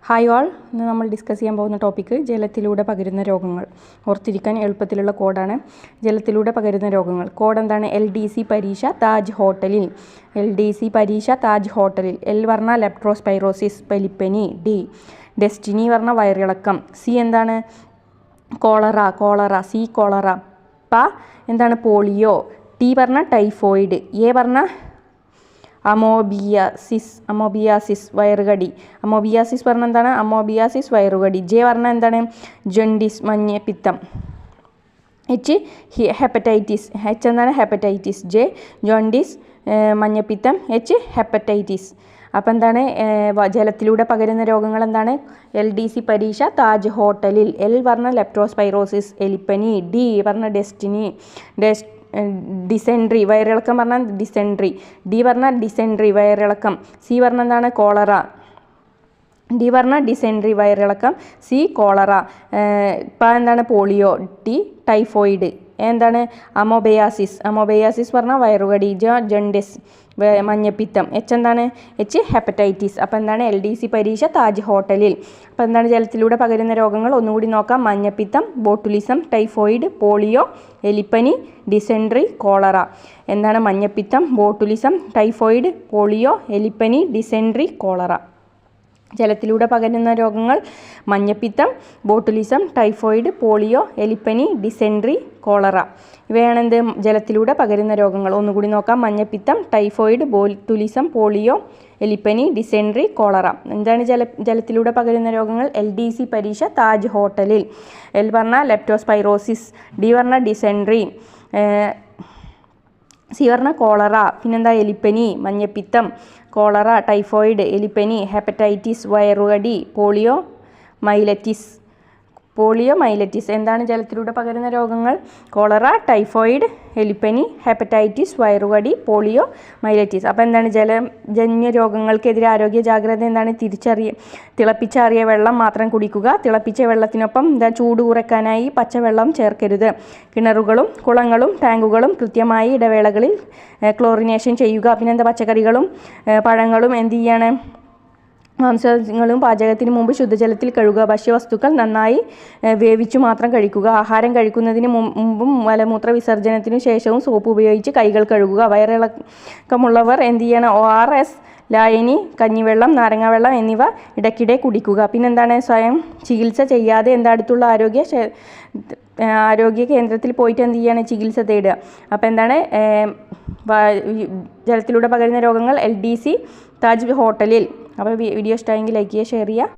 Hi all, ഇന്ന് നമ്മൾ discuss ചെയ്യാൻ പോകുന്ന ടോപ്പിക്ക് ജലത്തിലൂടെ പകരുന്ന രോഗങ്ങൾ. ഓർത്തിരിക്കാൻ എളുപ്പത്തിലുള്ള കോഡാണ്. ജലത്തിലൂടെ പകരുന്ന രോഗങ്ങൾ. കോഡ് എന്താണ്? LDC പരീക്ഷ താജ് ഹോട്ടലിൽ. LDC പരീക്ഷ താജ് ഹോട്ടലിൽ. L പറഞ്ഞാൽ ലെപ്റ്റോസ്പൈറോസിസ് എലിപ്പനി. D ഡെസ്റ്റിനി പറഞ്ഞാൽ വയറിളക്കം. C എന്താണ്? കോളറ. C cholera. പ എന്താണ്? പോളിയോ. T പറഞ്ഞാൽ ടൈഫോയിഡ്. A പറഞ്ഞാൽ അമോബിയാസിസ് വയറുകടി. അമോബിയാസിസ് പറഞ്ഞാൽ എന്താണ്? അമോബിയാസിസ് വയറുകടി. ജെ പറഞ്ഞാൽ എന്താണ്? ജണ്ടിസ് മഞ്ഞപ്പിത്തം. H hepatitis. എച്ച് എന്താണ്? ഹെപ്പറ്റൈറ്റിസ്. ജെ ജോണ്ടിസ് മഞ്ഞപ്പിത്തം. H hepatitis. അപ്പം എന്താണ്? ജലത്തിലൂടെ പകരുന്ന രോഗങ്ങൾ എന്താണ്? LDC പരീക്ഷ താജ് ഹോട്ടലിൽ. L പറഞ്ഞാൽ ലെപ്റ്റോസ്പൈറോസിസ് എലിപ്പനി. D പറഞ്ഞാൽ ഡിസെൻട്രി വയറിളക്കം പറഞ്ഞാൽ ഡിസെൻട്രി. D പറഞ്ഞാൽ ഡിസെൻട്രി വയറിളക്കം. C പറഞ്ഞാൽ എന്താണ്? കോളറ. D പറഞ്ഞാൽ ഡിസെൻട്രി വയറിളക്കം. C cholera. പ എന്താണ്? പോളിയോ. T typhoid. എന്താണ്? അമോബിയാസിസ് പറഞ്ഞാൽ വയറുകടി. ജണ്ടിസ് മഞ്ഞപ്പിത്തം. H എന്താണ്? H hepatitis. അപ്പോൾ എന്താണ്? LDC പരീക്ഷ താജ് ഹോട്ടലിൽ. അപ്പോൾ എന്താണ് ജലത്തിലൂടെ പകരുന്ന രോഗങ്ങൾ? ഒന്നുകൂടി നോക്കാം. മഞ്ഞപ്പിത്തം, ബോട്ടുലിസം, ടൈഫോയിഡ്, പോളിയോ, എലിപ്പനി, ഡിസെൻട്രി, കോളറ. എന്താണ്? മഞ്ഞപ്പിത്തം, ബോട്ടുലിസം, ടൈഫോയിഡ്, പോളിയോ, എലിപ്പനി, ഡിസെൻട്രി, കോളറ. ജലത്തിലൂടെ പകരുന്ന രോഗങ്ങൾ മഞ്ഞപ്പിത്തം, ബോട്ടുലിസം, ടൈഫോയിഡ്, പോളിയോ, എലിപ്പനി, ഡിസെൻട്രി, കോളറ. ഇവയാണ് എന്ത്? ജലത്തിലൂടെ പകരുന്ന രോഗങ്ങൾ. ഒന്നുകൂടി നോക്കാം. മഞ്ഞപ്പിത്തം, ടൈഫോയിഡ്, ബോട്ടുലിസം, പോളിയോ, എലിപ്പനി, ഡിസെൻട്രി, കോളറ. എന്താണ് ജലത്തിലൂടെ പകരുന്ന രോഗങ്ങൾ? LDC പരീക്ഷ താജ് ഹോട്ടലിൽ. L പറഞ്ഞാൽ ലെപ്റ്റോസ്പൈറോസിസ്. D പറഞ്ഞാൽ ഡിസെൻട്രി. C പറഞ്ഞാൽ കോളറ. പിന്നെന്താ? എലിപ്പനി, മഞ്ഞപ്പിത്തം, കോളറ, ടൈഫോയിഡ്, എലിപ്പനി, ഹെപ്പറ്റൈറ്റിസ് വയറുകടി, പോളിയോ മൈലറ്റിസ്. എന്താണ് ജലത്തിലൂടെ പകരുന്ന രോഗങ്ങൾ? കോളറ, ടൈഫോയിഡ്, എലിപ്പനി, ഹെപ്പറ്റൈറ്റിസ് വയറുകടി, പോളിയോ മൈലറ്റിസ്. അപ്പോൾ എന്താണ്? ജലജന്യ രോഗങ്ങൾക്കെതിരെ ആരോഗ്യ ജാഗ്രത എന്താണ്? തിളപ്പിച്ചാറിയ വെള്ളം മാത്രം കുടിക്കുക. തിളപ്പിച്ച വെള്ളത്തിനൊപ്പം ചൂട് കുറയ്ക്കാനായി പച്ചവെള്ളം ചേർക്കരുത്. കിണറുകളും കുളങ്ങളും ടാങ്കുകളും കൃത്യമായി ഇടവേളകളിൽ ക്ലോറിനേഷൻ ചെയ്യുക. പിന്നെന്താ? പച്ചക്കറികളും പഴങ്ങളും എന്ത് ചെയ്യാണ്? മാംസങ്ങളും പാചകത്തിന് മുമ്പ് ശുദ്ധജലത്തിൽ കഴുകുക. ഭക്ഷ്യവസ്തുക്കൾ നന്നായി വേവിച്ചു മാത്രം കഴിക്കുക. ആഹാരം കഴിക്കുന്നതിന് മുമ്പും മലമൂത്ര വിസർജനത്തിനു ശേഷവും സോപ്പ് ഉപയോഗിച്ച് കൈകൾ കഴുകുക. വയറിളക്കമുള്ളവർ എന്ത് ചെയ്യണം? ORS, ലായനി, കഞ്ഞിവെള്ളം, നാരങ്ങാവെള്ളം എന്നിവ ഇടയ്ക്കിടെ കുടിക്കുക. പിന്നെന്താണ്? സ്വയം ചികിത്സ ചെയ്യാതെ അടുത്തുള്ള ആരോഗ്യ കേന്ദ്രത്തിൽ പോയിട്ട് എന്ത് ചെയ്യാണ്? ചികിത്സ തേടുക. അപ്പോൾ എന്താണ്? ജലത്തിലൂടെ പകരുന്ന രോഗങ്ങൾ LDC താജ് ഹോട്ടലിൽ. അപ്പോൾ വീഡിയോ ഇഷ്ടമായെങ്കിൽ ലൈക്ക് ചെയ്യുക, ഷെയർ ചെയ്യുക.